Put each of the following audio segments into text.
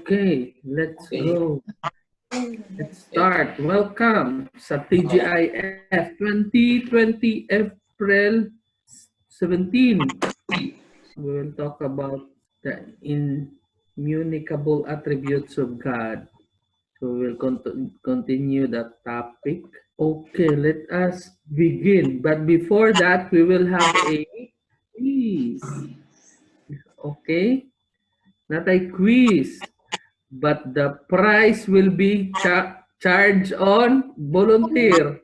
Okay, let's go. Let's start. Welcome sa TGIF 2020 April 17. We will talk about the incommunicable attributes of God. So we'll continue that topic. Okay, let us begin. But before that, we will have a quiz. Okay? Not a quiz, but the price will be charged on volunteer.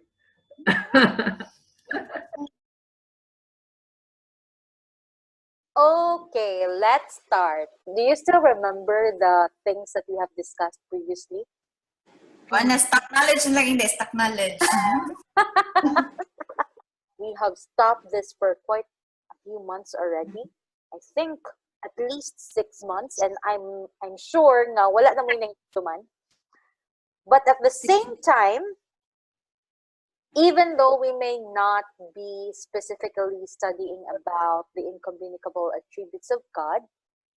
Okay, let's start. Do you still remember the things that we have discussed previously? Stock knowledge lang, hindi stock knowledge. We have stopped this for quite a few months already. I think at least 6 months, and I'm sure na wala na mo yung man. But at the same time, even though we may not be specifically studying about the incommunicable attributes of God,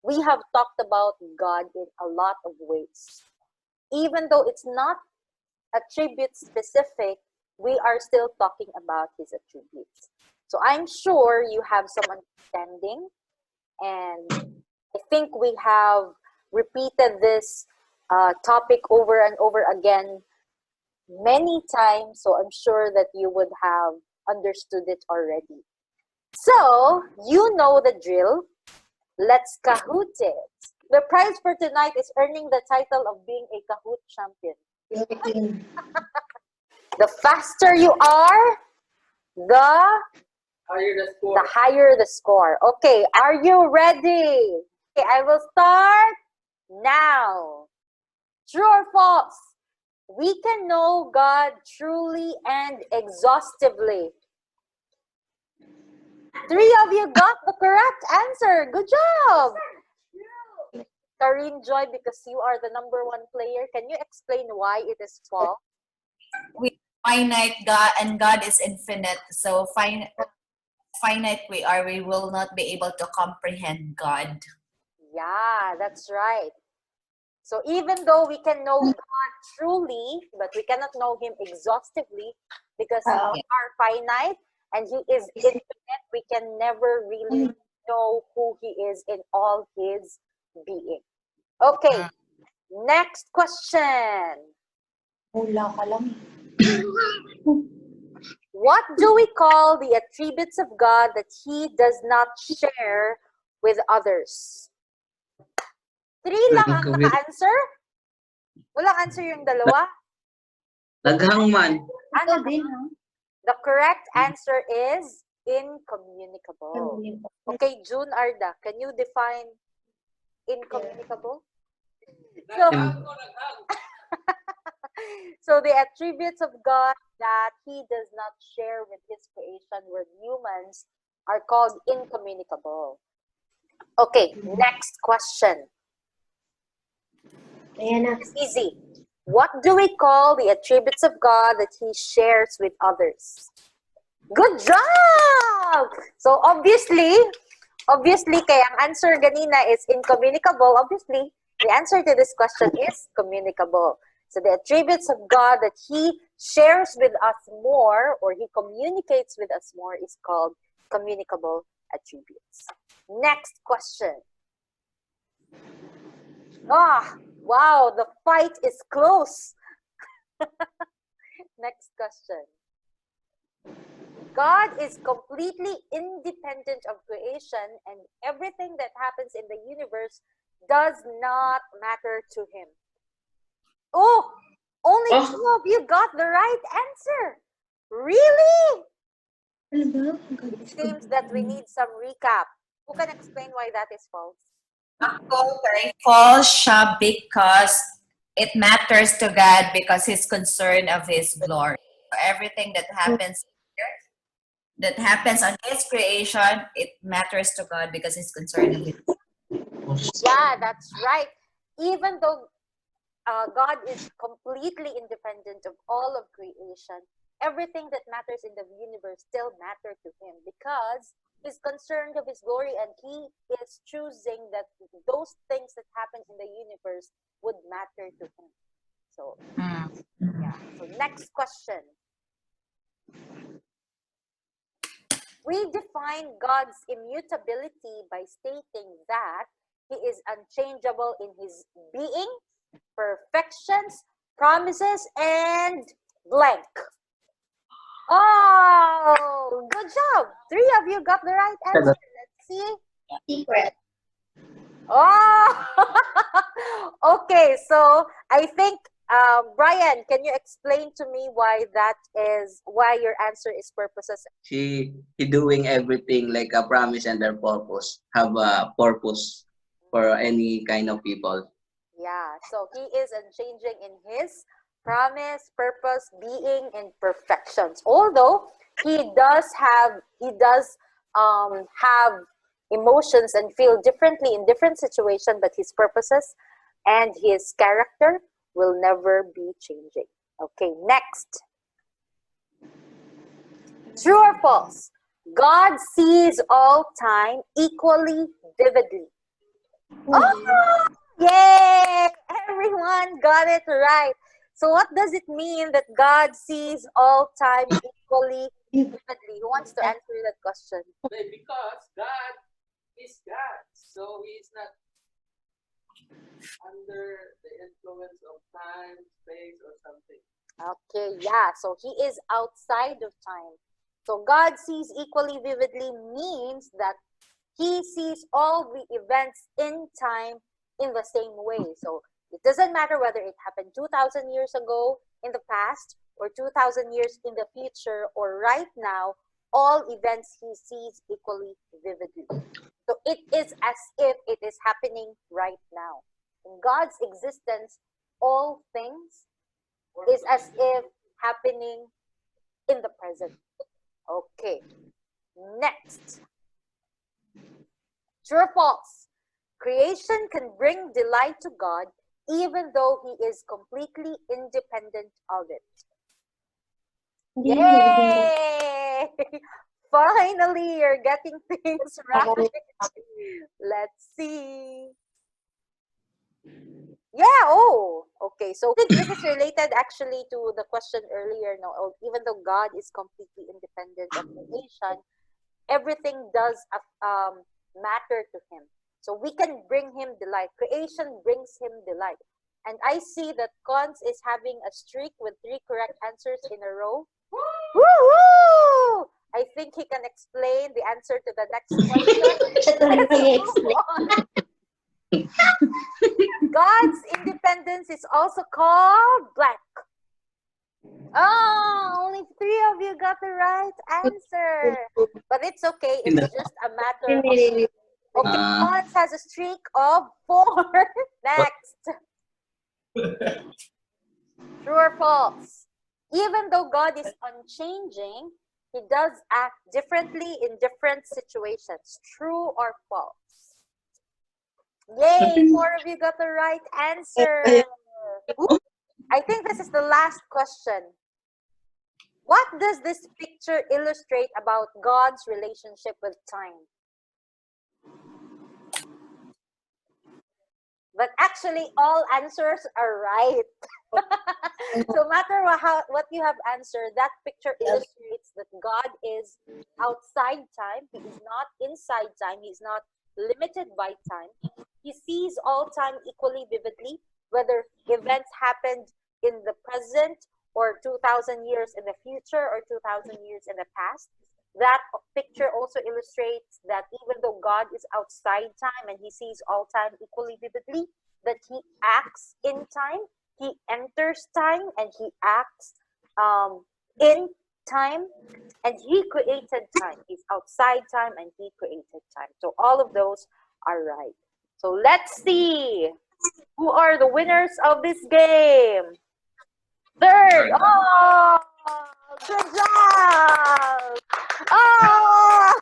we have talked about God in a lot of ways. Even though it's not attribute specific, we are still talking about his attributes. So I'm sure you have some understanding, and I think we have repeated this topic over and over again many times, so I'm sure that you would have understood it already. So, you know the drill. Let's Kahoot it. The prize for tonight is earning the title of being a Kahoot champion. The faster you are, the higher the score. Okay, are you ready? Okay, I will start now. True or false? We can know God truly and exhaustively. 3 of you got the correct answer. Good job. Karine Joy, because you are the #1 player, can you explain why it is false? We finite God, and God is infinite. So finite we are, we will not be able to comprehend God. Yeah, that's right. So even though we can know God truly, but we cannot know him exhaustively because we are finite and he is infinite, we can never really know who he is in all his being. Okay, next question. What do we call the attributes of God that he does not share with others? 3 lang ang naka-answer? Walang answer yung dalawa? Naghangman. Ano? The correct answer is incommunicable. Okay, June Arda, can you define incommunicable? So the attributes of God that he does not share with his creation, with humans, are called incommunicable. Okay, next question. It's easy. What do we call the attributes of God that he shares with others? Good job! So obviously, kaya ang answer ganina is incommunicable. Obviously, the answer to this question is communicable. So the attributes of God that he shares with us more, or he communicates with us more, is called communicable attributes. Next question. Wow, the fight is close. Next question. God is completely independent of creation, and everything that happens in the universe does not matter to him. Oh, only 2 of you got the right answer. Really? It seems that we need some recap. Who can explain why that is false? False siya because it matters to God because he's concerned of his glory. So everything that happens here, that happens on his creation, it matters to God because he's concerned of his glory. Yeah, that's right. Even though God is completely independent of all of creation, everything that matters in the universe still matters to him because He's concerned of his glory, and he is choosing that those things that happen in the universe would matter to him. So, yeah. So next question. We define God's immutability by stating that he is unchangeable in his being, perfections, promises, and blank. Oh, good job. 3 of you got the right answer. Let's see. Secret. Oh, okay. So I think, Brian, can you explain to me why your answer is purposes? He doing everything like a promise and their purpose. Have a purpose for any kind of people. Yeah. So he is unchanging in his promise, purpose, being, and perfections. Although he does have emotions and feel differently in different situations, but his purposes and his character will never be changing. Okay, next. True or false? God sees all time equally vividly. Oh, yay! Everyone got it right. So what does it mean that God sees all time equally vividly? Who wants to answer that question? Because God is God, so He is not under the influence of time, space, or something. Okay, yeah. So he is outside of time. So God sees equally vividly means that he sees all the events in time in the same way. So it doesn't matter whether it happened 2,000 years ago in the past or 2,000 years in the future or right now, all events he sees equally vividly. So it is as if it is happening right now. In God's existence, all things is as if happening in the present. Okay. Next. True or false? Creation can bring delight to God even though he is completely independent of it. Yay! Finally, you're getting things right. Let's see. Yeah, oh, okay. So this is related actually to the question earlier. No, even though God is completely independent of creation, everything does matter to him. So we can bring him delight. Creation brings him delight. And I see that Cons is having a streak with 3 correct answers in a row. Woo-hoo! I think he can explain the answer to the next question. God's independence is also called blank. Oh, only 3 of you got the right answer. But it's okay. It's just a matter of... Okay, Hans has a streak of 4. Next. True or false? Even though God is unchanging, he does act differently in different situations. True or false? Yay, 4 of you got the right answer. I think this is the last question. What does this picture illustrate about God's relationship with time? But actually, all answers are right. No matter what you have answered, that picture illustrates that God is outside time. He is not inside time. He is not limited by time. He sees all time equally vividly, whether events happened in the present or 2,000 years in the future or 2,000 years in the past. That picture also illustrates that even though God is outside time and he sees all time equally vividly, that he acts in time, he enters time, and he acts in time, and he created time. He's outside time and he created time. So all of those are right. So let's see who are the winners of this game. Third. Oh, good job. Oh.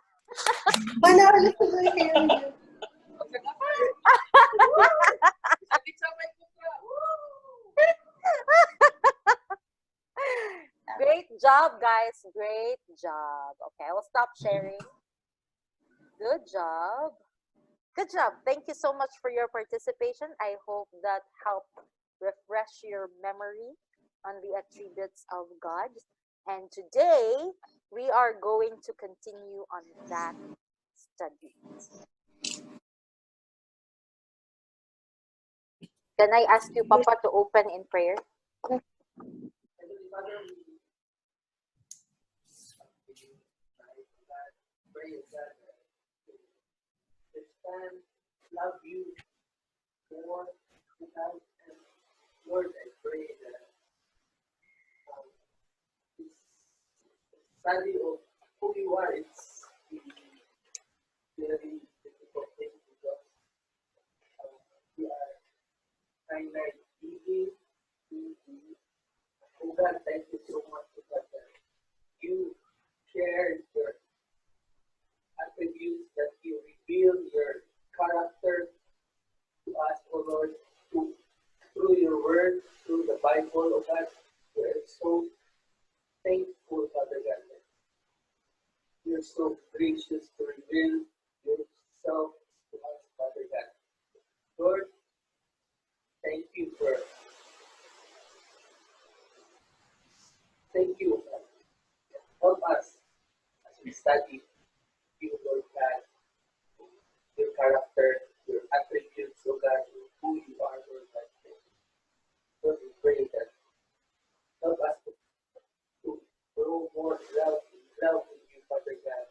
Great job, guys. Great job. Okay, I will stop sharing. Good job. Good job. Thank you so much for your participation. I hope that helped refresh your memory on the attributes of God. And today, we are going to continue on that study. Can I ask you, Papa, to open in prayer? Heavenly Father, we pray that this time love you more without, and Lord, I pray that this study of who you are, it's very difficult thing because we are finite being. Oh God, thank you so much for that you shared your attributes, that you reveal your character to us, oh Lord, through your word, through the Bible, oh God. We are so thankful, Father God. You're so gracious to reveal yourself to us, Father God. Lord, thank you. God. Help us as we study you, Lord God, your character, your attributes, oh God, who you are, Lord God. Lord, we pray that help us to grow more love in you, Father God.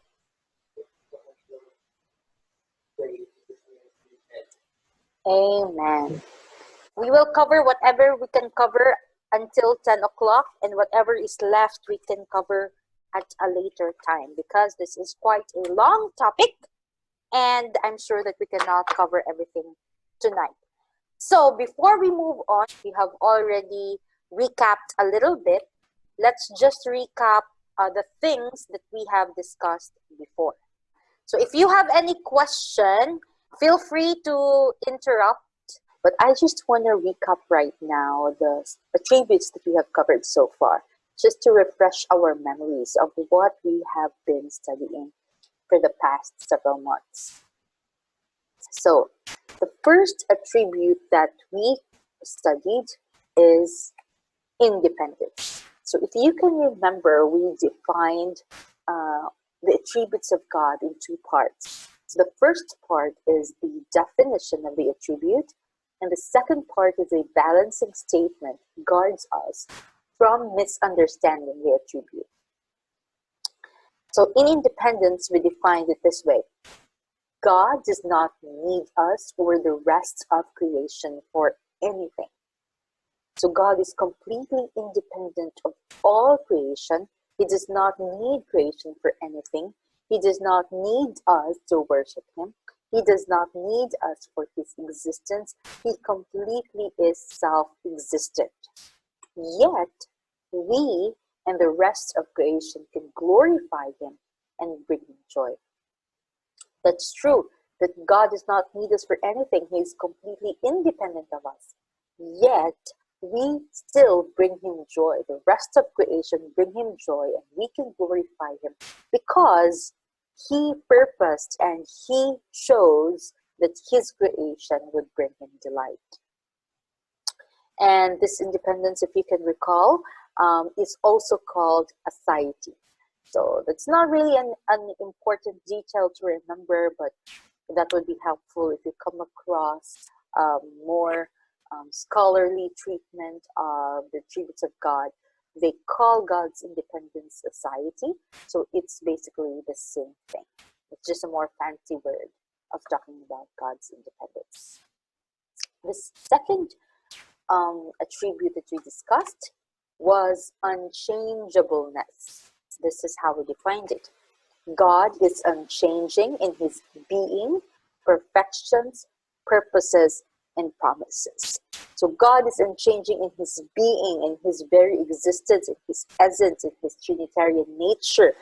Pray in Jesus' name. Amen. We will cover whatever we can cover until 10 o'clock, and whatever is left we can cover at a later time, because this is quite a long topic and I'm sure that we cannot cover everything tonight. So before we move on, we have already recapped a little bit. Let's just recap the things that we have discussed before. So if you have any question, feel free to interrupt. But I just want to recap right now the attributes that we have covered so far, just to refresh our memories of what we have been studying for the past several months. So the first attribute that we studied is independence. So if you can remember, we defined the attributes of God in two parts. So the first part is the definition of the attribute, and the second part is a balancing statement guards us from misunderstanding the attribute. So in independence, we defined it this way. God does not need us or the rest of creation for anything. So God is completely independent of all creation. He does not need creation for anything. He does not need us to worship him. He does not need us for his existence. He completely is self-existent. Yet, we and the rest of creation can glorify him and bring him joy. That's true, that God does not need us for anything. He is completely independent of us. Yet, we still bring him joy. The rest of creation bring him joy, and we can glorify him because he purposed and he chose that his creation would bring him delight. And this independence, if you can recall, is also called aseity. So that's not really an important detail to remember, but that would be helpful if you come across more scholarly treatment of the attributes of God. They call God's independence aseity, so it's basically the same thing. It's just a more fancy word of talking about God's independence. The second attribute that we discussed was unchangeableness. This is how we defined it. God is unchanging in his being, perfections, purposes, and promises. So God is unchanging in his being, in his very existence, in his essence, in his Trinitarian nature.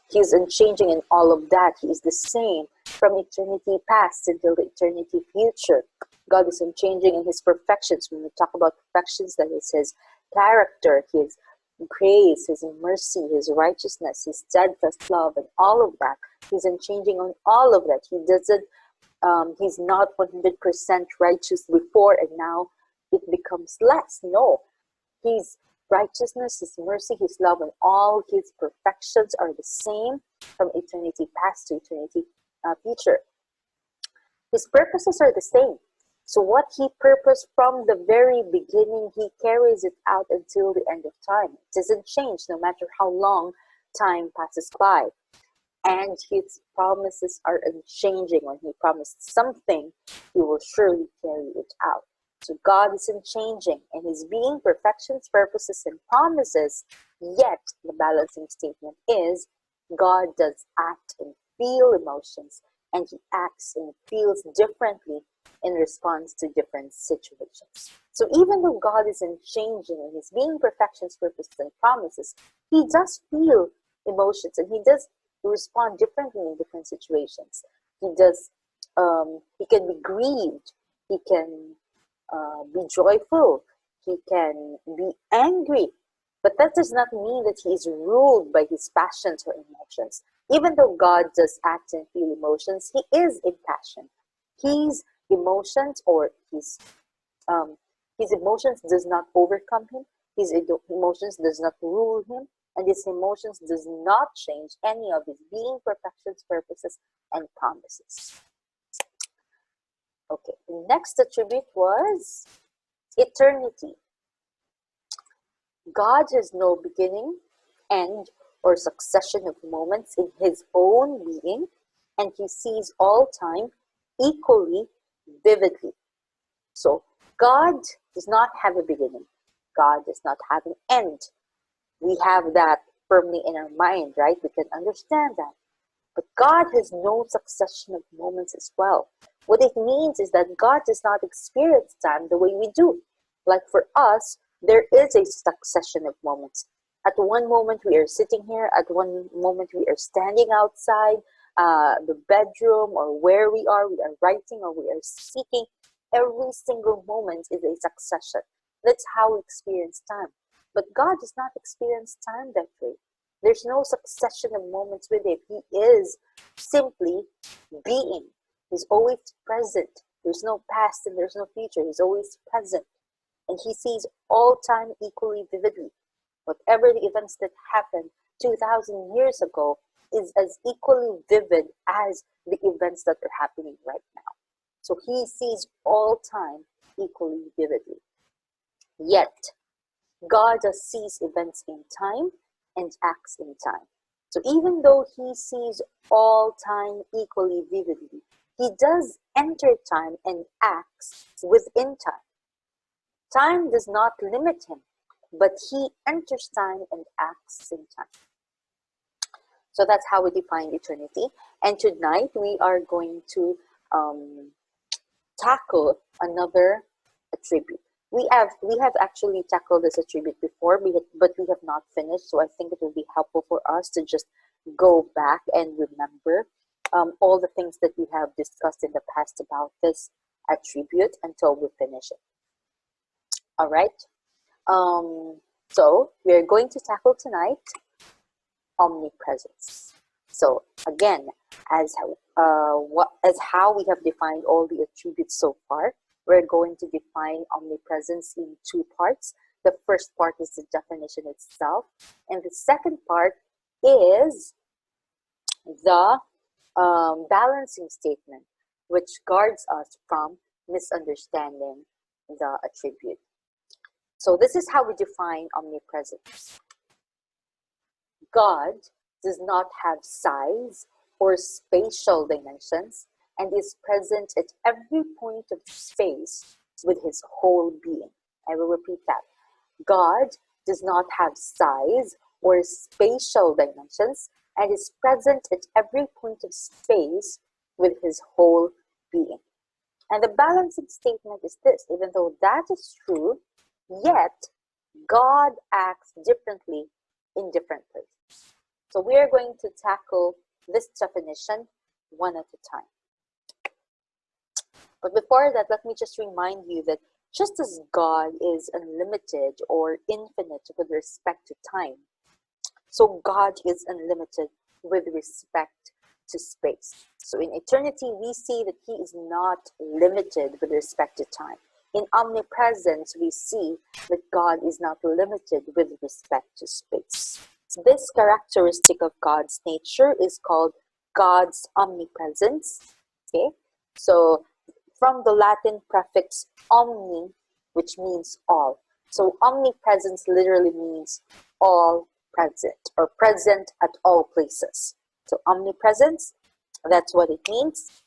He is unchanging in all of that. He is the same from eternity past until the eternity future. God is unchanging in his perfections. When we talk about perfections, that is his character, his grace, his mercy, his righteousness, his steadfast love, and all of that. He's unchanging on all of that. He doesn't, he's not 100% righteous before and now it becomes less. No, his righteousness, his mercy, his love, and all his perfections are the same from eternity past to eternity future. His purposes are the same. So what he purposed from the very beginning, he carries it out until the end of time. It doesn't change no matter how long time passes by. And his promises are unchanging. When he promised something, he will surely carry it out. So God is unchanging in his being, perfections, purposes, and promises. Yet the balancing statement is God does act and feel emotions, and he acts and feels differently in response to different situations. So even though God is unchanging in his being, perfections, purposes, and promises, he does feel emotions and he does respond differently in different situations. He does, he can be grieved, he can be joyful, he can be angry, but that does not mean that he is ruled by his passions or emotions. Even though God does act and feel emotions, he is in passion. His emotions or his emotions does not overcome him. His emotions does not rule him, and his emotions does not change any of his being, perfections, purposes, and promises. Okay, the next attribute was eternity. God has no beginning, end, or succession of moments in his own being, and he sees all time equally vividly. So God does not have a beginning. God does not have an end. We have that firmly in our mind, right? We can understand that. But God has no succession of moments as well. What it means is that God does not experience time the way we do. Like for us, there is a succession of moments. At one moment we are sitting here, at one moment we are standing outside the bedroom or where we are writing or we are speaking. Every single moment is a succession. That's how we experience time. But God does not experience time that way. There's no succession of moments with him. He is simply being. He's always present. There's no past and there's no future. He's always present. And he sees all time equally vividly. Whatever the events that happened 2,000 years ago is as equally vivid as the events that are happening right now. So he sees all time equally vividly. Yet, God does sees events in time and acts in time. So even though he sees all time equally vividly, he does enter time and acts within time. Time does not limit him, but he enters time and acts in time. So that's how we define eternity. And tonight we are going to tackle another attribute. We have actually tackled this attribute before, but we have not finished. So I think it will be helpful for us to just go back and remember all the things that we have discussed in the past about this attribute until we finish it. All right. So we are going to tackle tonight omnipresence. So again, as how we have defined all the attributes so far, we're going to define omnipresence in two parts. The first part is the definition itself, and the second part is the balancing statement, which guards us from misunderstanding the attribute. So this is how we define omnipresence. God does not have size or spatial dimensions and is present at every point of space with his whole being. I will repeat that. God does not have size or spatial dimensions and is present at every point of space with his whole being. And the balancing statement is this: even though that is true, yet God acts differently in different places. So we are going to tackle this definition one at a time. But before that, let me just remind you that just as God is unlimited or infinite with respect to time, so God is unlimited with respect to space. So in eternity, we see that he is not limited with respect to time. In omnipresence, we see that God is not limited with respect to space. This characteristic of God's nature is called God's omnipresence. Okay, so from the Latin prefix omni, which means all. So omnipresence literally means all present, or present at all places. So omnipresence, that's what it means.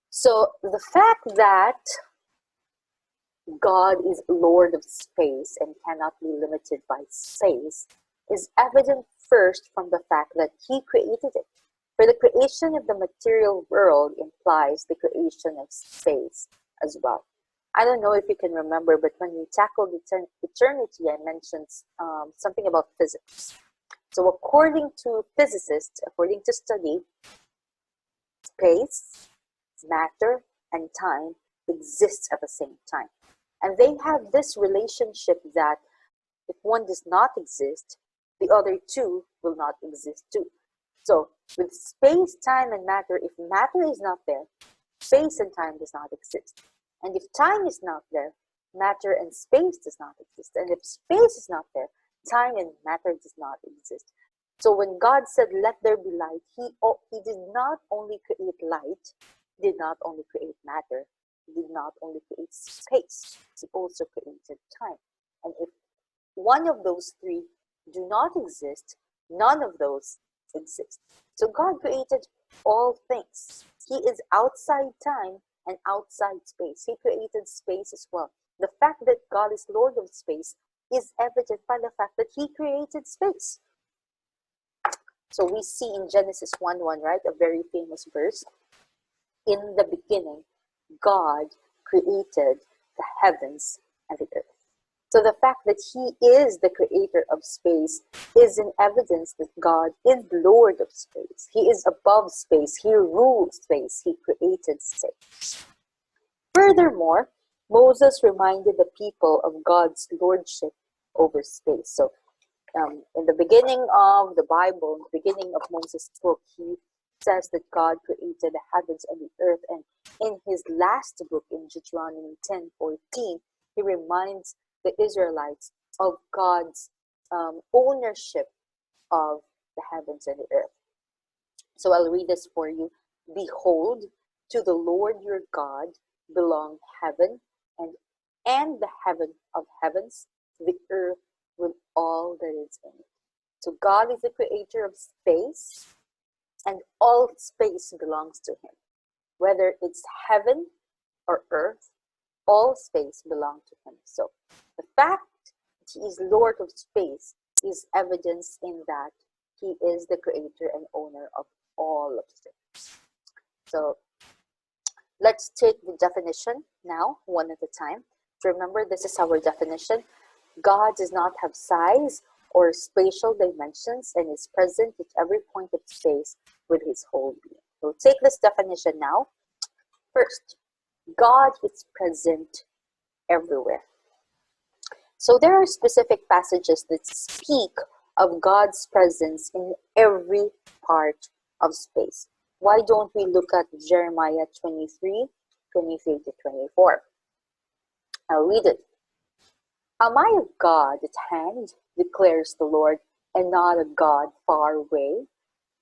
So the fact that God is Lord of space and cannot be limited by space is evident first from the fact that he created it. For the creation of the material world implies the creation of space as well. I don't know if you can remember, but when we tackled eternity, I mentioned something about physics. So according to physicists, according to study, space, matter, and time exist at the same time. And they have this relationship that if one does not exist, the other two will not exist too. So with space, time, and matter, if matter is not there, space and time does not exist. And if time is not there, matter and space does not exist. And if space is not there, time and matter does not exist. So when God said, let there be light, he did not only create light, he did not only create matter, he did not only create space, he also created time. And if one of those three do not exist, none of those exist. So God created all things. He is outside time and outside space. He created space as well. The fact that God is Lord of space is evident by the fact that he created space. So we see in Genesis 1:1, right, a very famous verse. In the beginning, God created the heavens and the earth. So the fact that he is the creator of space is an evidence that God is Lord of space. He is above space. He rules space. He created space. Furthermore, Moses reminded the people of God's lordship over space. So in the beginning of the Bible, in the beginning of Moses' book, he says that God created the heavens and the earth. And in his last book, in Deuteronomy 10:14, he reminds the Israelites of God's ownership of the heavens and the earth. So I'll read this for you. Behold, to the Lord your God belong heaven and the heaven of heavens, the earth with all that is in it. So God is the creator of space, and all space belongs to him. Whether it's heaven or earth, all space belongs to him. So the fact that he is Lord of space is evidence in that he is the creator and owner of all of space. So let's take the definition now, one at a time. Remember, this is our definition. God does not have size or spatial dimensions and is present at every point of space with his whole being. We'll take this definition now. First, God is present everywhere. So there are specific passages that speak of God's presence in every part of space. Why don't we look at Jeremiah 23:23-24? I'll read it. Am I a God at hand, declares the Lord, and not a God far away?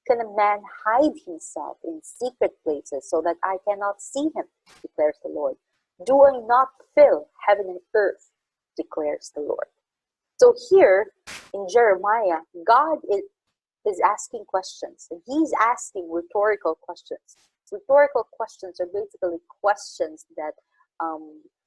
Can a man hide himself in secret places so that I cannot see him, declares the Lord? Do I not fill heaven and earth, declares the Lord? So here in Jeremiah, God is asking questions, and he's asking rhetorical questions. Rhetorical questions are basically questions that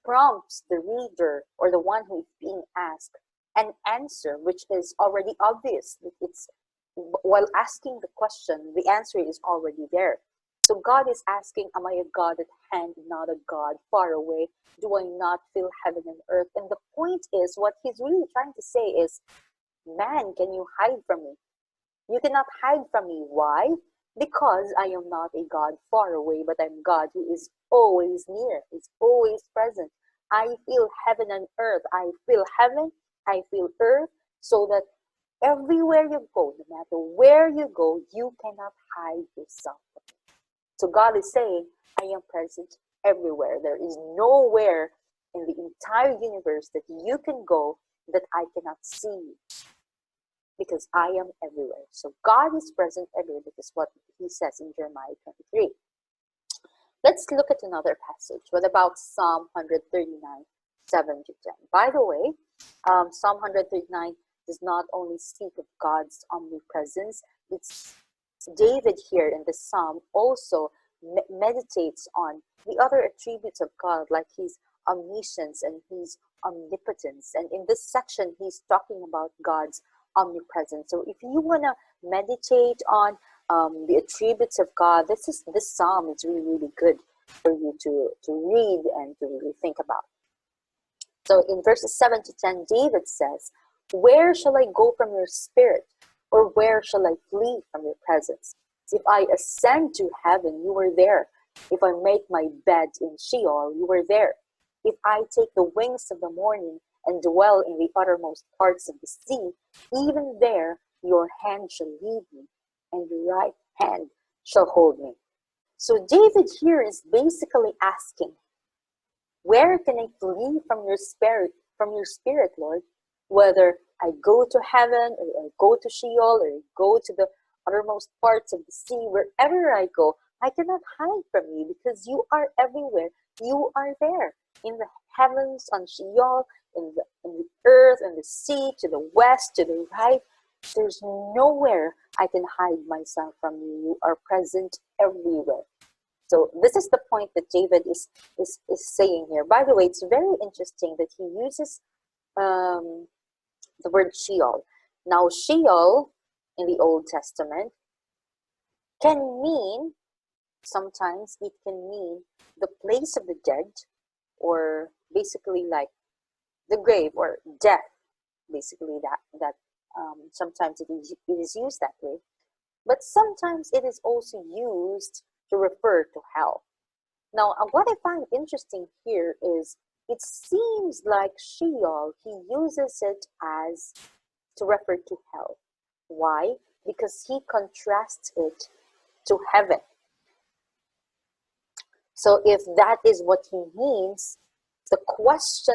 prompts the reader or the one who is being asked an answer which is already obvious. It's while asking the question, the answer is already there. So God is asking, am I a God at hand, not a God far away? Do I not fill heaven and earth? And the point is, what he's really trying to say is, man, can you hide from me? You cannot hide from me. Why? Because I am not a God far away, but I'm God who is always near, is always present. I feel heaven and earth. I feel heaven, I feel earth, so that everywhere you go, no matter where you go, you cannot hide yourself. So God is saying, I am present everywhere. There is nowhere in the entire universe that you can go that I cannot see you, because I am everywhere. So God is present everywhere. That is what he says in Jeremiah 23. Let's look at another passage. What about Psalm 139, 7 to 10? By the way, Psalm 139 does not only speak of God's omnipresence. It's David here in the psalm also meditates on the other attributes of God, like his omniscience and his omnipotence. And in this section, he's talking about God's omnipresence. So if you want to meditate on the attributes of God, this psalm is really, really good for you to read and to really think about. So in verses 7 to 10, David says, where shall I go from your spirit? Or where shall I flee from your presence? If I ascend to heaven, you are there. If I make my bed in Sheol, you are there. If I take the wings of the morning and dwell in the uttermost parts of the sea, even there your hand shall lead me, and your right hand shall hold me. So David here is basically asking, where can I flee from your spirit, Lord? Whether I go to heaven, or I go to Sheol, or I go to the uttermost parts of the sea, wherever I go, I cannot hide from you, because you are everywhere. You are there, in the heavens, on Sheol, in the earth, in the sea, to the west, to the right. There's nowhere I can hide myself from you. You are present everywhere. So this is the point that David is saying here. By the way, it's very interesting that he uses the word Sheol. Now, Sheol in the Old Testament can mean, sometimes it can mean the place of the dead, or basically like the grave or death. Basically, that sometimes it is used that way. But sometimes it is also used to refer to hell. Now, what I find interesting here is it seems like Sheol, he uses it as to refer to hell. Why? Because he contrasts it to heaven. So if that is what he means, the question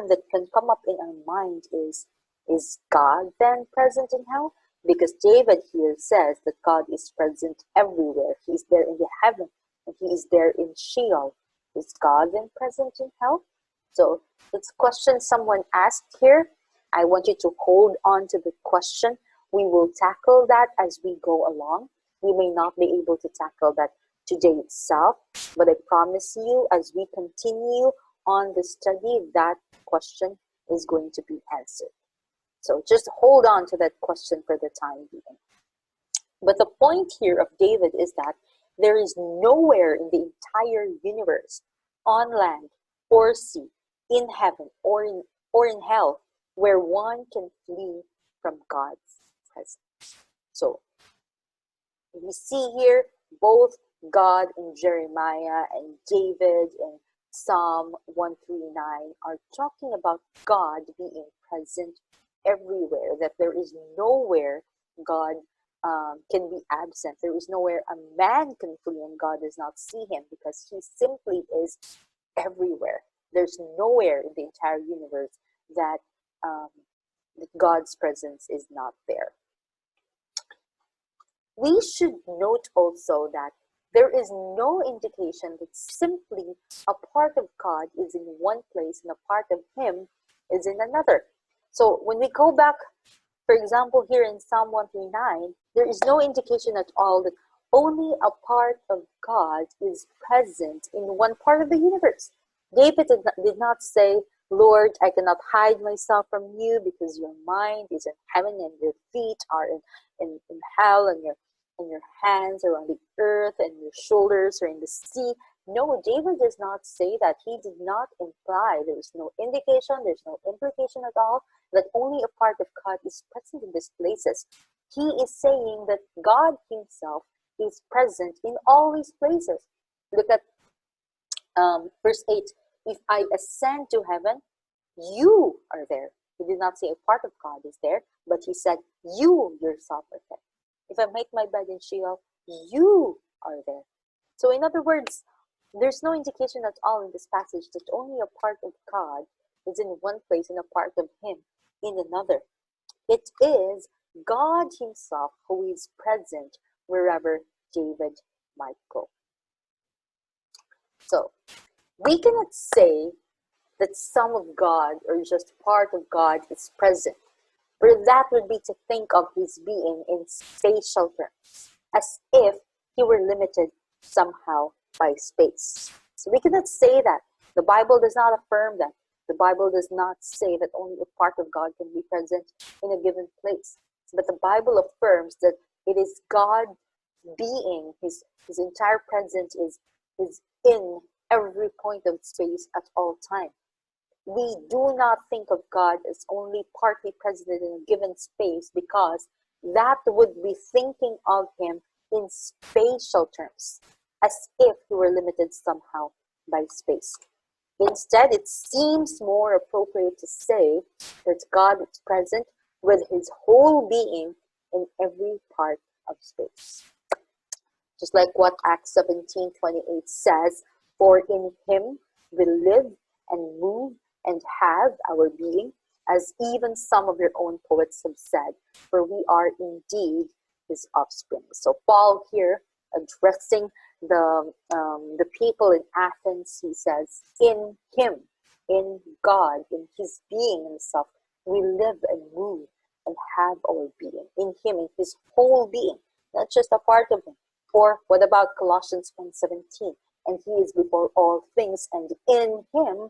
that can come up in our mind is God then present in hell? Because David here says that God is present everywhere. He is there in the heaven, and he is there in Sheol. Is God then present in hell? So it's a question someone asked here. I want you to hold on to the question. We will tackle that as we go along. We may not be able to tackle that today itself, but I promise you, as we continue on the study, that question is going to be answered. So just hold on to that question for the time being. But the point here of David is that there is nowhere in the entire universe, on land or sea, in heaven or in hell, where one can flee from God's presence. So we see here both God in Jeremiah and David in Psalm 139 are talking about God being present everywhere, that there is nowhere God can be absent. There is nowhere a man can flee and God does not see him, because he simply is everywhere. There's nowhere in the entire universe that God's presence is not there. We should note also that there is no indication that simply a part of God is in one place and a part of him is in another. So when we go back, for example, here in Psalm 139, there is no indication at all that only a part of God is present in one part of the universe. David did not say, Lord, I cannot hide myself from you because your mind is in heaven and your feet are in hell, and your hands are on the earth and your shoulders are in the sea. No, David does not say that. He did not imply, there is no indication, there's no implication at all that only a part of God is present in these places. He is saying that God himself is present in all these places. Look at verse 8. If I ascend to heaven, you are there. He did not say a part of God is there, but he said, you yourself are there. If I make my bed in Sheol, you are there. So in other words, there's no indication at all in this passage that only a part of God is in one place and a part of him in another. It is God himself who is present wherever David might go. So we cannot say that some of God or just part of God is present, for that would be to think of his being in spatial terms, as if he were limited somehow by space. So we cannot say that. The Bible does not affirm that. The Bible does not say that only a part of God can be present in a given place. But the Bible affirms that it is God being, his entire presence is in every point of space at all time. We do not think of God as only partly present in a given space, because that would be thinking of him in spatial terms, as if he were limited somehow by space. Instead, it seems more appropriate to say that God is present with his whole being in every part of space. Just like what Acts 17:28 says, for in him we live and move and have our being, as even some of your own poets have said, for we are indeed his offspring. So Paul here, addressing the people in Athens, he says, in him, in God, in his being himself, we live and move and have our being. In him, in his whole being, not just a part of him. Or what about Colossians 1:17? And he is before all things, and in him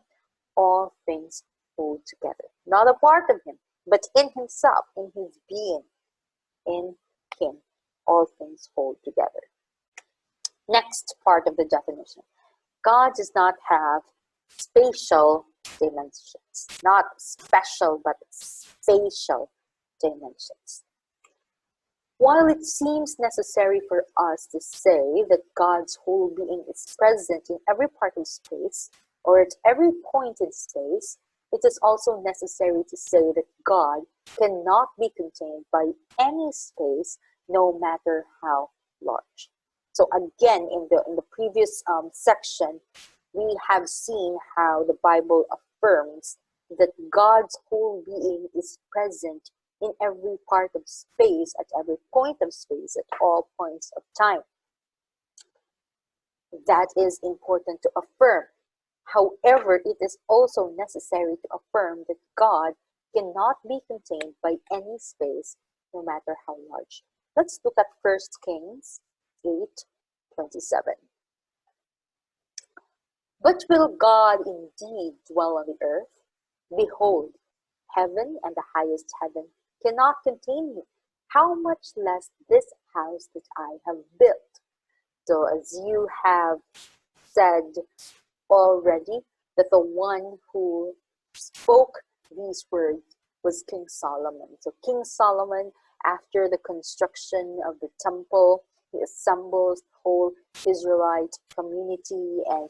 all things hold together. Not a part of him, but in himself, in his being, in him all things hold together. Next part of the definition. God does not have spatial dimensions. Not special, but spatial dimensions. While it seems necessary for us to say that God's whole being is present in every part of space, or at every point in space, it is also necessary to say that God cannot be contained by any space, no matter how large. So again, in the previous section, we have seen how the Bible affirms that God's whole being is present in every part of space, at every point of space, at all points of time. That is important to affirm. However, it is also necessary to affirm that God cannot be contained by any space, no matter how large. Let's look at 1 Kings 8:27. But will God indeed dwell on the earth? Behold, heaven and the highest heaven cannot contain you. How much less this house that I have built? So as you have said already, that the one who spoke these words was King Solomon. So King Solomon, after the construction of the temple, he assembles the whole Israelite community and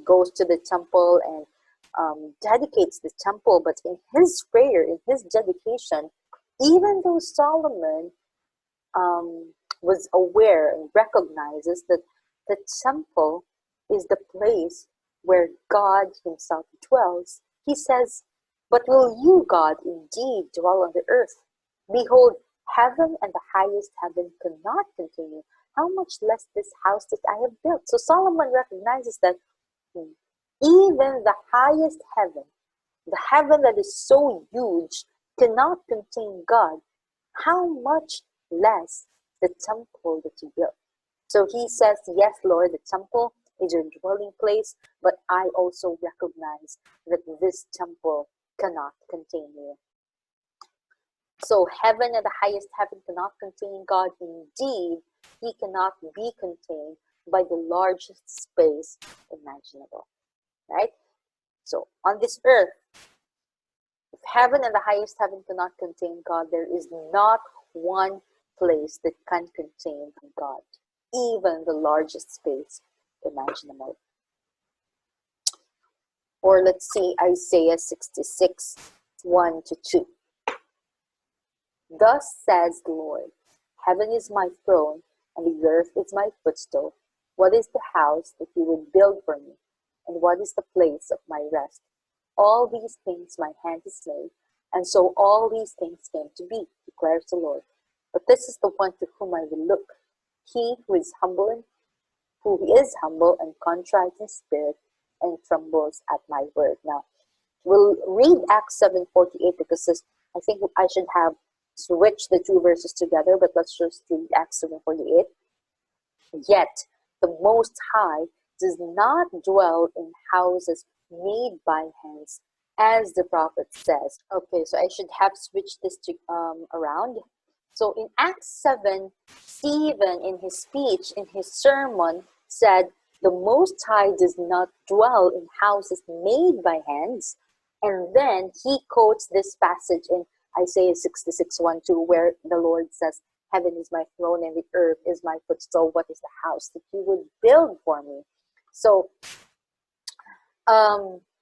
goes to the temple and dedicates the temple. But in his prayer, in his dedication, even though Solomon was aware and recognizes that the temple is the place where God himself dwells, he says, but will you, God, indeed dwell on the earth? Behold, heaven and the highest heaven cannot contain you. How much less this house that I have built? So Solomon recognizes that even the highest heaven, the heaven that is so huge, cannot contain God. How much less the temple that you built? So he says, yes, Lord, the temple is your dwelling place, but I also recognize that this temple cannot contain you. So heaven and the highest heaven cannot contain God. Indeed, he cannot be contained by the largest space imaginable. Right? So on this earth, if heaven and the highest heaven cannot contain God, there is not one place that can contain God, even the largest space imaginable. Or let's see Isaiah 66, 1 to 2. Thus says the Lord, heaven is my throne, and the earth is my footstool. What is the house that you would build for me? And what is the place of my rest? All these things my hand has made, and so all these things came to be, declares the Lord. But this is the one to whom I will look, he who is humble and contrite in spirit, and trembles at my word. Now, we'll read Acts 7:48 because I think I should have switched the two verses together, but let's just read Acts 7:48. Yet the Most High does not dwell in houses made by hands, as the prophet says. Okay, so I should have switched this to, around. So in Acts 7, Stephen, in his speech, in his sermon, said, the Most High does not dwell in houses made by hands. And then he quotes this passage in Isaiah 66:1-2, where the Lord says, heaven is my throne and the earth is my footstool. What is the house that you would build for me? So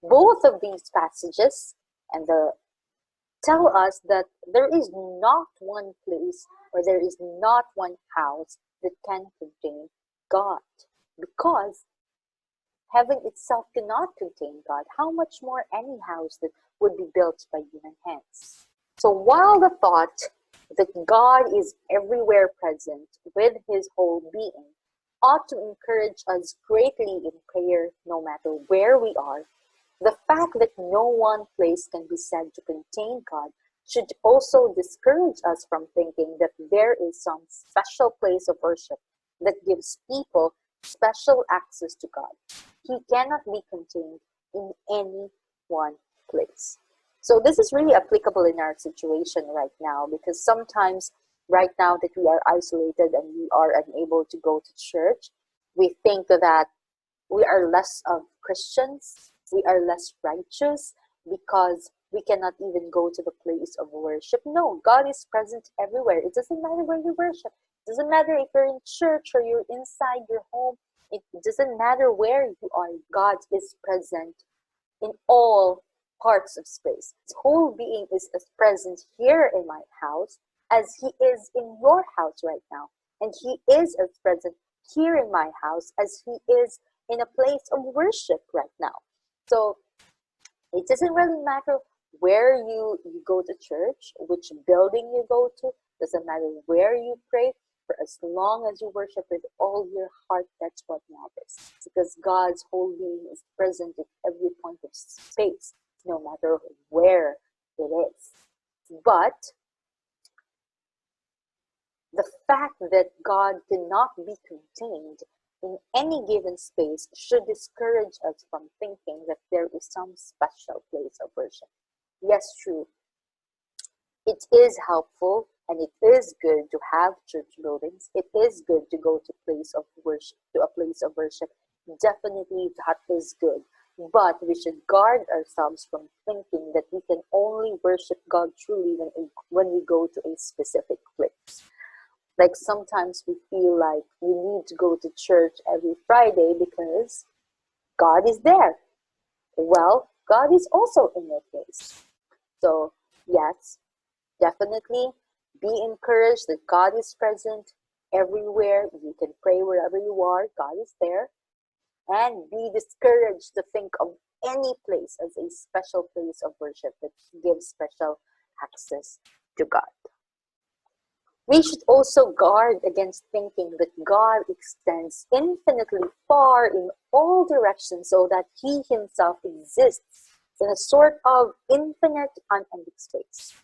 both of these passages and tell us that there is not one place or there is not one house that can contain God, because heaven itself cannot contain God. How much more any house that would be built by human hands? So while the thought that God is everywhere present with his whole being ought to encourage us greatly in prayer no matter where we are, the fact that no one place can be said to contain God should also discourage us from thinking that there is some special place of worship that gives people special access to God. He cannot be contained in any one place. So this is really applicable in our situation right now, because sometimes right now that we are isolated and we are unable to go to church, we think that we are less of Christians, we are less righteous because we cannot even go to the place of worship. No, God is present everywhere. It doesn't matter where you worship. It doesn't matter if you're in church or you're inside your home. It doesn't matter where you are. God is present in all parts of space. His whole being is as present here in my house as he is in your house right now. And he is as present here in my house as he is in a place of worship right now. So it doesn't really matter where you go to church, which building you go to, doesn't matter where you pray, for as long as you worship with all your heart, that's what matters. Because God's whole being is present at every point of space, no matter where it is. But the fact that God cannot be contained in any given space should discourage us from thinking that there is some special place of worship. Yes, true. It is helpful and it is good to have church buildings. It is good to go to a place of worship. Definitely that is good. But we should guard ourselves from thinking that we can only worship God truly when we go to a specific place. Like sometimes we feel like we need to go to church every Friday because God is there. Well, God is also in your place. So yes, definitely be encouraged that God is present everywhere. You can pray wherever you are. God is there. And be discouraged to think of any place as a special place of worship that gives special access to God. We should also guard against thinking that God extends infinitely far in all directions so that he himself exists in a sort of infinite, unending space.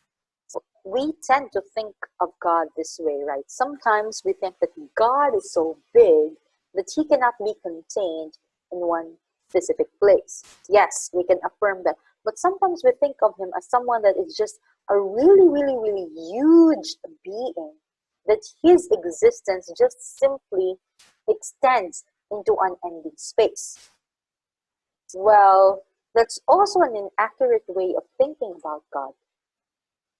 We tend to think of God this way, right? Sometimes we think that God is so big that he cannot be contained in one specific place. Yes, we can affirm that. But sometimes we think of him as someone that is just a really, really, really huge being, that his existence just simply extends into unending space. Well, that's also an inaccurate way of thinking about God.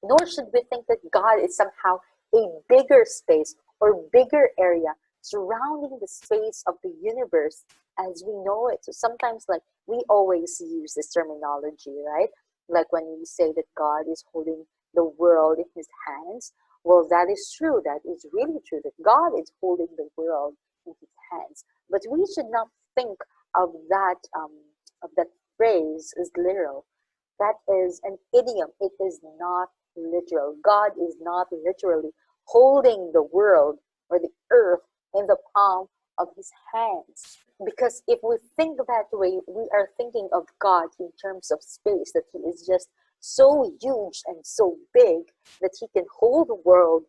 Nor should we think that God is somehow a bigger space or bigger area surrounding the space of the universe as we know it. So sometimes, like, we always use this terminology, right? Like when we say that God is holding the world in his hands, well, that is true. That is really true, that God is holding the world in his hands. But we should not think of that phrase as literal. That is an idiom. It is not literal. God is not literally holding the world or the earth in the palm of his hands. Because if we think that way, we are thinking of God in terms of space, that he is just so huge and so big that he can hold the world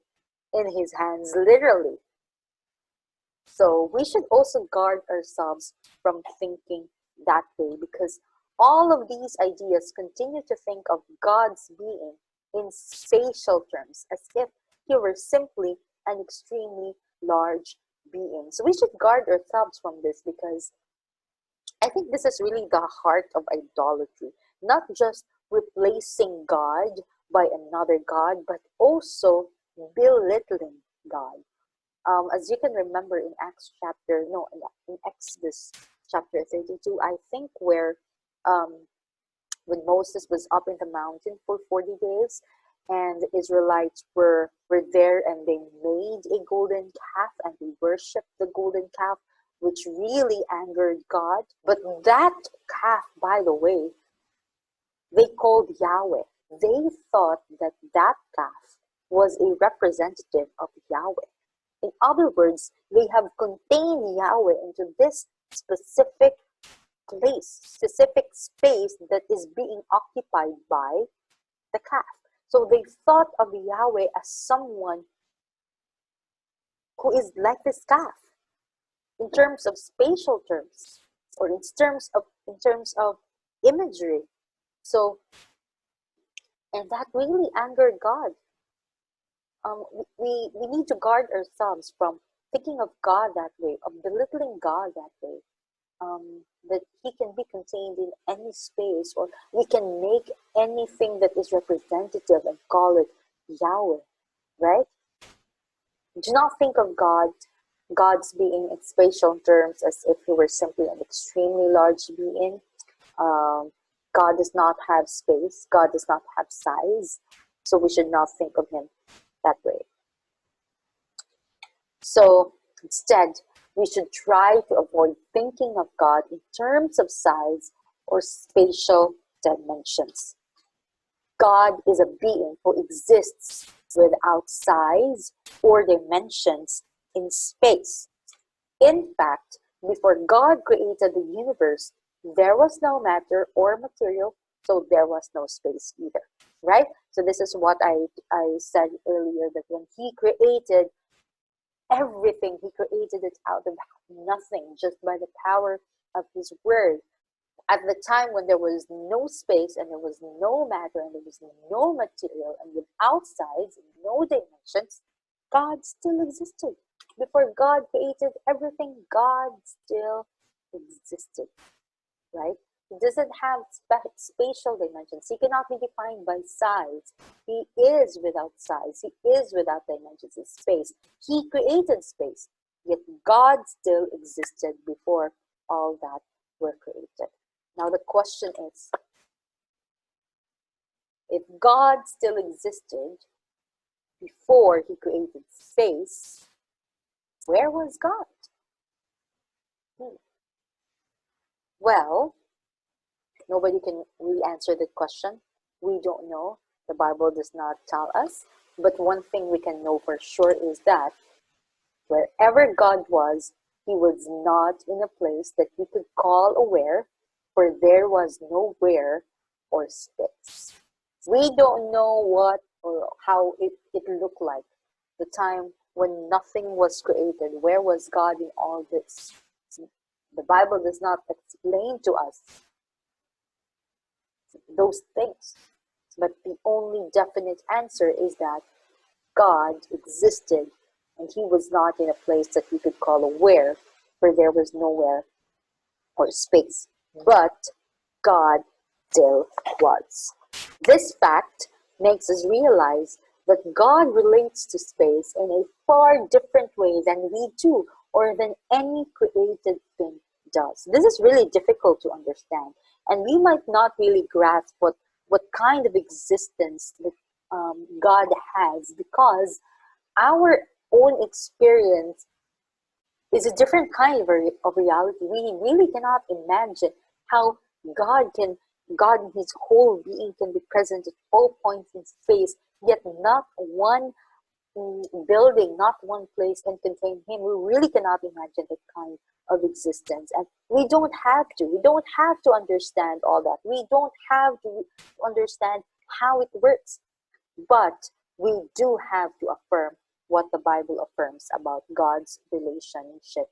in his hands, literally. So we should also guard ourselves from thinking that way, because all of these ideas continue to think of God's being in spatial terms, as if he were simply an extremely large being. So we should guard ourselves from this, because I think this is really the heart of idolatry. Not just replacing God by another God, but also belittling God. As you can remember in in Exodus chapter 32, I think, where when Moses was up in the mountain for 40 days, and the Israelites were there, and they made a golden calf and they worshipped the golden calf, which really angered God. But that calf, by the way, they called Yahweh. They thought that that calf was a representative of Yahweh. In other words, they have contained Yahweh into this specific place, specific space that is being occupied by the calf. So they thought of Yahweh as someone who is like this calf in terms of spatial terms, or in terms of imagery. So, and that really angered God. We need to guard ourselves from thinking of God that way, of belittling God that way. That he can be contained in any space, or we can make anything that is representative and call it Yahweh, right? Do not think of God's being in spatial terms as if he were simply an extremely large being. God does not have space. God does not have size. So we should not think of him that way. So instead, we should try to avoid thinking of God in terms of size or spatial dimensions. God is a being who exists without size or dimensions in space. In fact, before God created the universe, there was no matter or material, so there was no space either, right? So this is what I said earlier, that when he created everything, he created it out of nothing, just by the power of his word. At the time when there was no space, and there was no matter, and there was no material, and without sides and no dimensions, God still existed. Before God created everything, God still existed, right? He doesn't have spatial dimensions. He cannot be defined by size. He is without size. He is without dimensions in space. He created space, yet God still existed before all that were created. Now the question is, if God still existed before he created space, where was God? Well, nobody can really answer that question. We don't know. The Bible does not tell us. But one thing we can know for sure is that wherever God was, he was not in a place that we could call a where, for there was no where or space. We don't know what or how it looked like the time when nothing was created. Where was God in all this? The Bible does not explain to us those things. But the only definite answer is that God existed, and he was not in a place that we could call a where, for there was nowhere or space. But God still was. This fact makes us realize that God relates to space in a far different way than we do, or than any created thing does. This is really difficult to understand, and we might not really grasp what what kind of existence that God has, because our own experience is a different kind of reality. We really cannot imagine how God in his whole being can be present at all points in space, yet not one building, not one place can contain him. We really cannot imagine that kind of existence. And we don't have to. We don't have to understand all that. We don't have to understand how it works. But we do have to affirm what the Bible affirms about God's relationship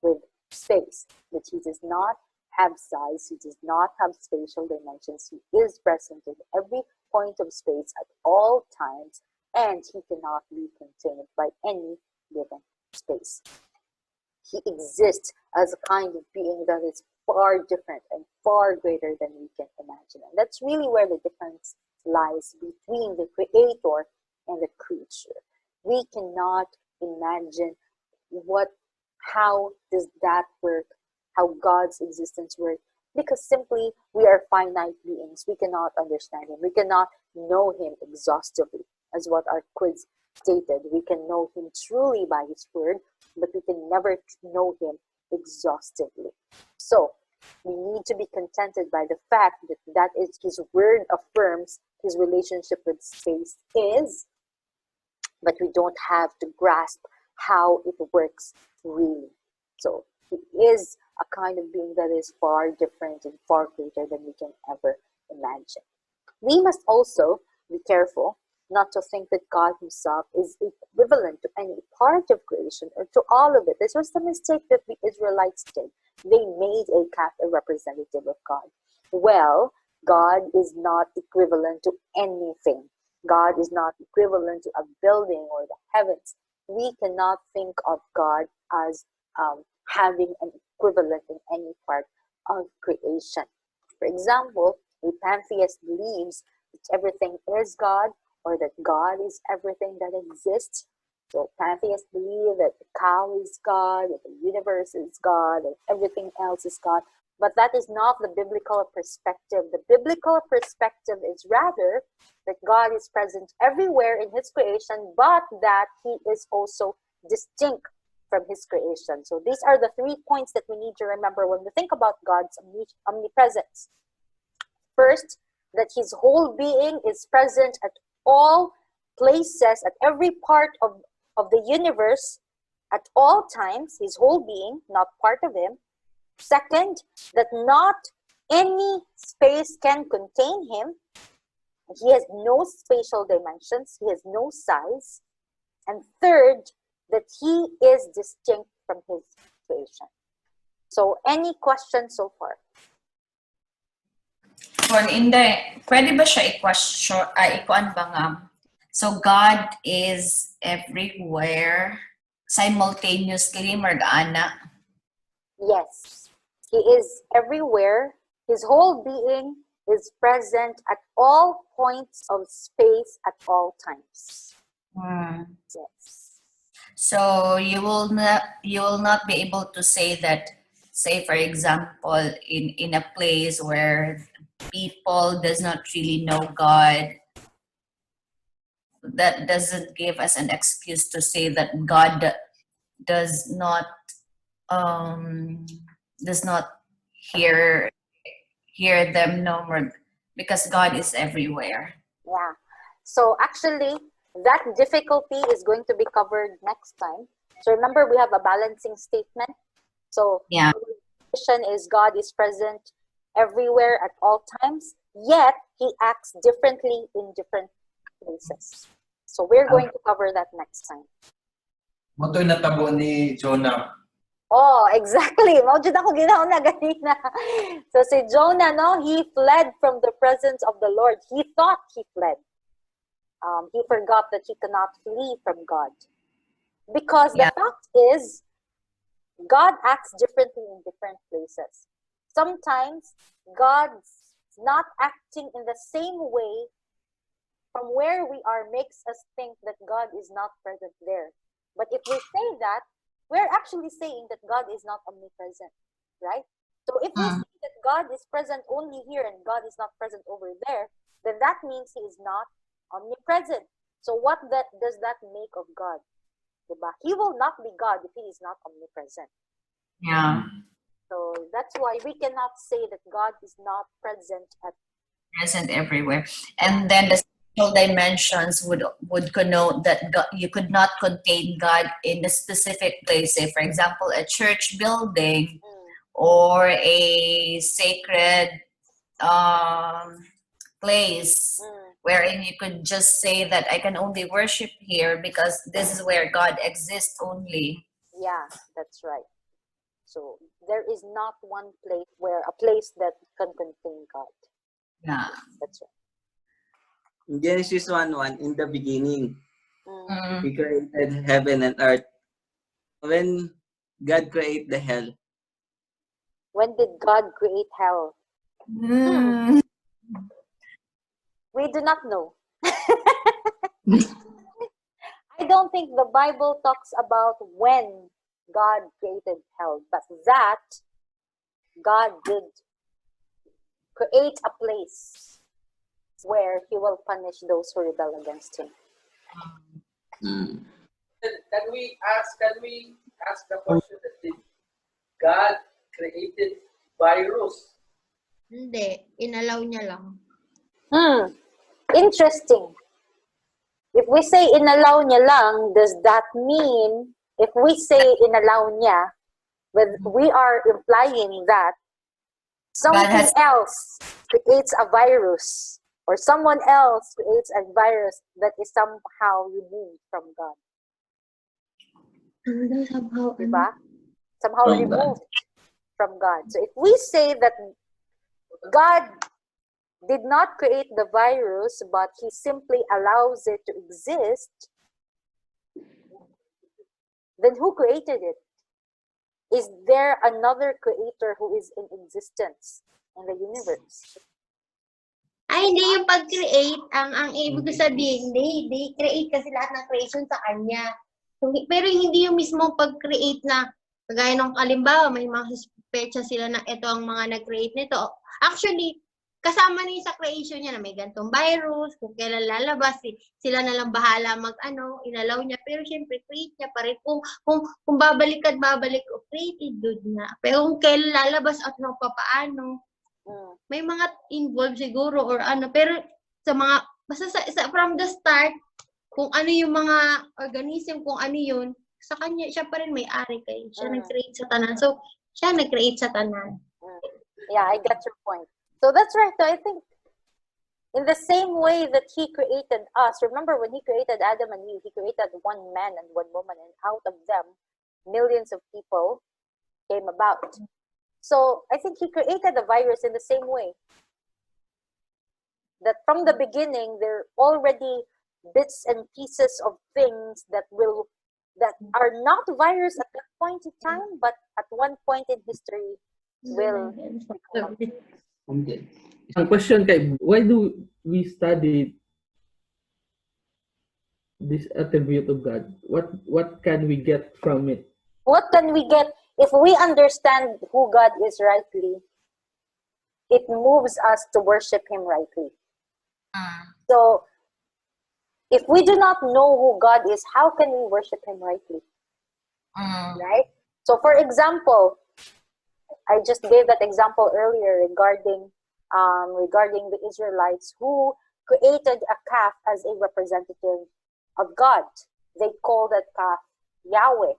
with space, that he does not have size, he does not have spatial dimensions, he is present in every point of space at all times, and he cannot be contained by any given space. He exists as a kind of being that is far different and far greater than we can imagine. And that's really where the difference lies between the creator and the creature. We cannot imagine how does that work, how God's existence works, because simply we are finite beings. We cannot understand him. We cannot know him exhaustively, as what our quiz stated. We can know him truly by his word, but we can never know him exhaustively. So we need to be contented by the fact that is his word affirms his relationship with space is, but we don't have to grasp how it works really. So he is a kind of being that is far different and far greater than we can ever imagine. We must also be careful not to think that God himself is equivalent to any part of creation or to all of it. This was the mistake that the Israelites did. They made a calf a representative of God. Well, God is not equivalent to anything. God is not equivalent to a building or the heavens. We cannot think of God as having an equivalent in any part of creation. For example, a pantheist believes that everything is God, or that God is everything that exists. So pantheists believe that the cow is God, that the universe is God, and everything else is God. But that is not the biblical perspective. The biblical perspective is rather that God is present everywhere in his creation, but that he is also distinct from his creation. So these are the 3 points that we need to remember when we think about God's omnipresence. First, that his whole being is present at all places, at every part of the universe, at all times, his whole being, not part of him. Second, that not any space can contain him. He has no spatial dimensions. He has no size. And third, that he is distinct from his creation. So, any questions so far? Kung hindi, pwede ba siya i-question, ikuan ba nga? So God is everywhere simultaneously, Margana? Yes, he is everywhere. His whole being is present at all points of space at all times. Yes. So you will not be able to say that, say for example, in a place where people does not really know God, that doesn't give us an excuse to say that God does not hear them no more, because God is everywhere. Yeah. So actually, that difficulty is going to be covered next time. So remember, we have a balancing statement. So Yeah. the position is God is present everywhere at all times, yet he acts differently in different places. So we're going to cover that next time. Mo to'y natabo ni Jonah. Oh, exactly. Mawjud ako ginaw na ganina. So si Jonah, no, he fled from the presence of the Lord. He thought he fled. He forgot that he cannot flee from God. Because the fact is, God acts differently in different places. Sometimes God's not acting in the same way from where we are makes us think that God is not present there. But if we say that, we're actually saying that God is not omnipresent, right? So if we say that God is present only here and God is not present over there, then that means he is not omnipresent. So what does that make of God? Diba? He will not be God if he is not omnipresent. Yeah. So that's why we cannot say that God is not present at Present everywhere. And then the spiritual dimensions would connote that God, you could not contain God in a specific place. Say, for example, a church building or a sacred place wherein you could just say that I can only worship here because this is where God exists only. Yeah, that's right. So there is not one place a place that can contain God. Yeah. That's right. In Genesis 1:1, in the beginning, Mm. He created heaven and earth. When God created the hell, When did God create hell? Mm. We do not know. I don't think the Bible talks about when God created hell, but that God did create a place where he will punish those who rebel against him. Can we ask the question that did God created virus? Hindi, inalaw niya lang. Interesting. If we say inalaw niya lang, does that mean if we say inalaw niya, we are implying that something else creates a virus or someone else creates a virus that is somehow removed from God. Somehow, Diba? Somehow From removed from God. So if we say that God did not create the virus, but he simply allows it to exist, then who created it? Is there another creator who is in existence in the universe? Ay, hindi yung pag-create. Ang ibig sabihin, they create kasi lahat ng creation sa kanya. Pero hindi yung mismo pag-create na, kagaya nung kalimbawa, may mga suspecha sila na ito ang mga nag-create nito. Actually, kasama niya sa creation niya na may gantong virus, kung kailan lalabas, sila na lang bahala inalaw niya. Pero syempre, create niya pa rin. Kung babalik at babalik, created good na. Pero kung kailan lalabas at papaano, may mga involved siguro or pero sa mga, basta from the start, kung ano yung mga organism, kung ano yun, sa kanya, siya pa rin may-ari kayo. Siya nag-create sa tanan. So, siya nag-create sa tanan. Yeah, I get your point. So that's right. I think in the same way that he created us, remember when he created Adam and Eve, he created one man and one woman, and out of them, millions of people came about. So I think he created the virus in the same way. That from the beginning, there are already bits and pieces of things that are not virus at that point in time, but at one point in history will become. Ang question kay, why do we study this attribute of God? What can we get from it? What can we get if we understand who God is rightly? It moves us to worship him rightly. So if we do not know who God is, how can we worship him rightly? Right? So for example, I just gave that example earlier regarding the Israelites who created a calf as a representative of God. They called that calf Yahweh.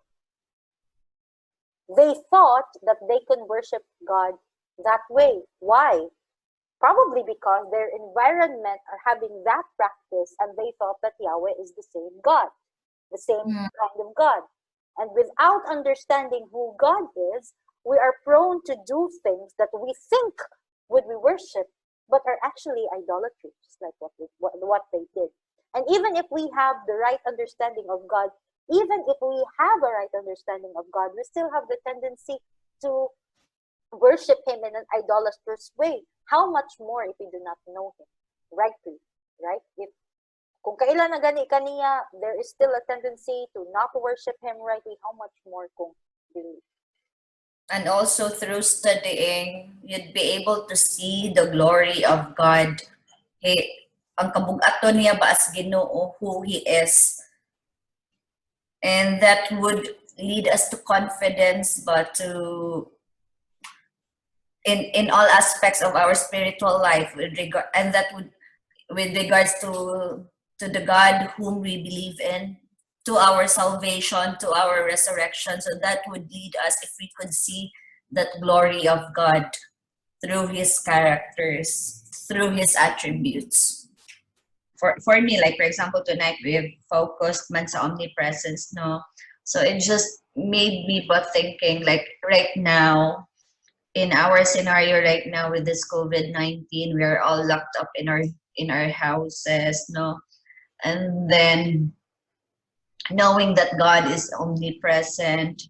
They thought that they could worship God that way. Why? Probably because their environment are having that practice and they thought that Yahweh is the same God, the same kind of God. And without understanding who God is, we are prone to do things that we think would be worship, but are actually idolatry, just like what they did. And even if we have the right understanding of God, we still have the tendency to worship him in an idolatrous way. How much more if we do not know him rightly, right? If kung kailan na gani kaniya, there is still a tendency to not worship him rightly, how much more kung believe. And also through studying, you'd be able to see the glory of God ang kabugaton niya ba as Ginoo, who He is. And that would lead us to confidence, but to in all aspects of our spiritual life, and that would, with regards to the God whom we believe in, to our salvation, to our resurrection. So that would lead us, if we could see that glory of God through His characters, through His attributes. For me, like for example, tonight we've focused man sa omnipresence, no? So it just made me but thinking, like right now, in our scenario right now with this COVID-19, we are all locked up in our houses, no? And then knowing that God is omnipresent,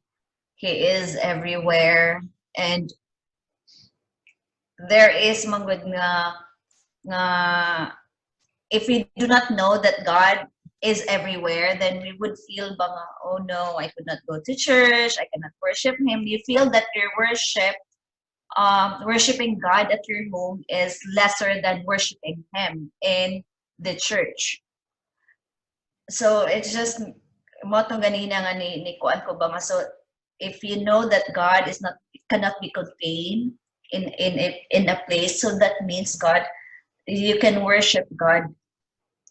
He is everywhere, and there is mangud nga if we do not know that God is everywhere, then we would feel banga, oh no, I could not go to church, I cannot worship Him. You feel that your worshiping God at your home is lesser than worshiping Him in the church. So it's just motong ganina nga ni kuan ko ba nga. So if you know that God is not, cannot be contained in a place, so that means God, you can worship God.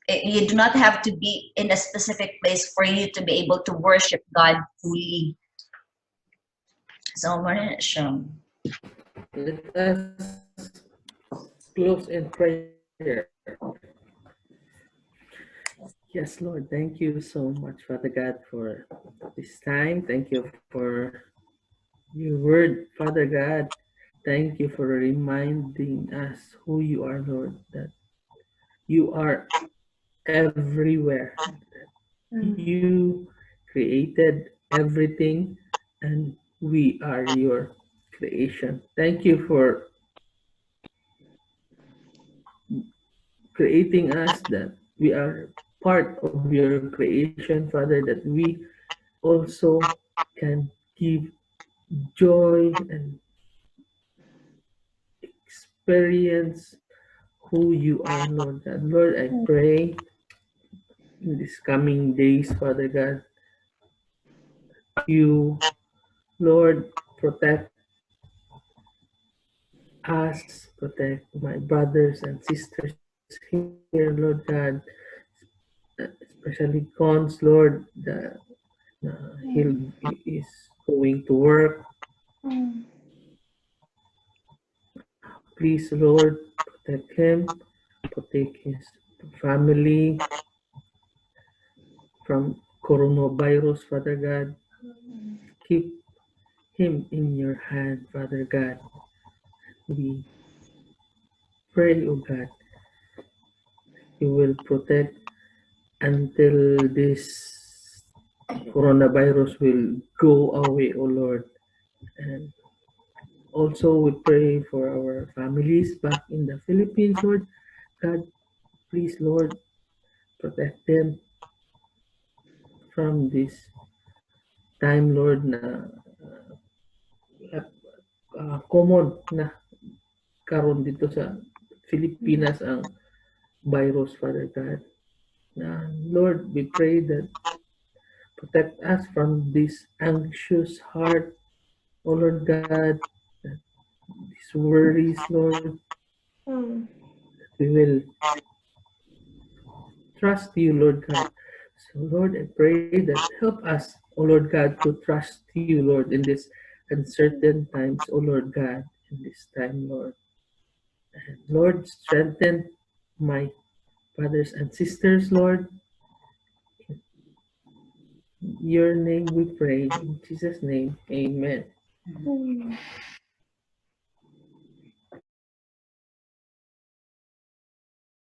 You do not have to be in a specific place for you to be able to worship God fully. So siya. Let us close in prayer. Yes, Lord, thank you so much, Father God, for this time. Thank you for your word, Father God. Thank you for reminding us who you are, Lord, that you are everywhere. You created everything, and we are your creation. Thank you for creating us, that we are part of your creation, Father, that we also can give joy and experience who you are, Lord God. Lord, I pray in these coming days, Father God, you, Lord, protect us, protect my brothers and sisters here, Lord God, especially Cons, Lord, that he is going to work. Please, Lord, protect him, protect his family from coronavirus, Father God. Keep him in your hand, Father God. We pray, O God, you will protect until this coronavirus will go away, O Lord. And also we pray for our families back in the Philippines, Lord God. Please, Lord, protect them from this time, Lord, na common na karon dito sa Pilipinas ang virus, Father God. Lord, we pray that protect us from this anxious heart, O Lord God, that these worries, Lord, we will trust you, Lord God. So, Lord, I pray that help us, O Lord God, to trust you, Lord, in this uncertain times, O Lord God, in this time, Lord. And Lord, strengthen my brothers and sisters, Lord. In your name we pray. In Jesus' name, amen.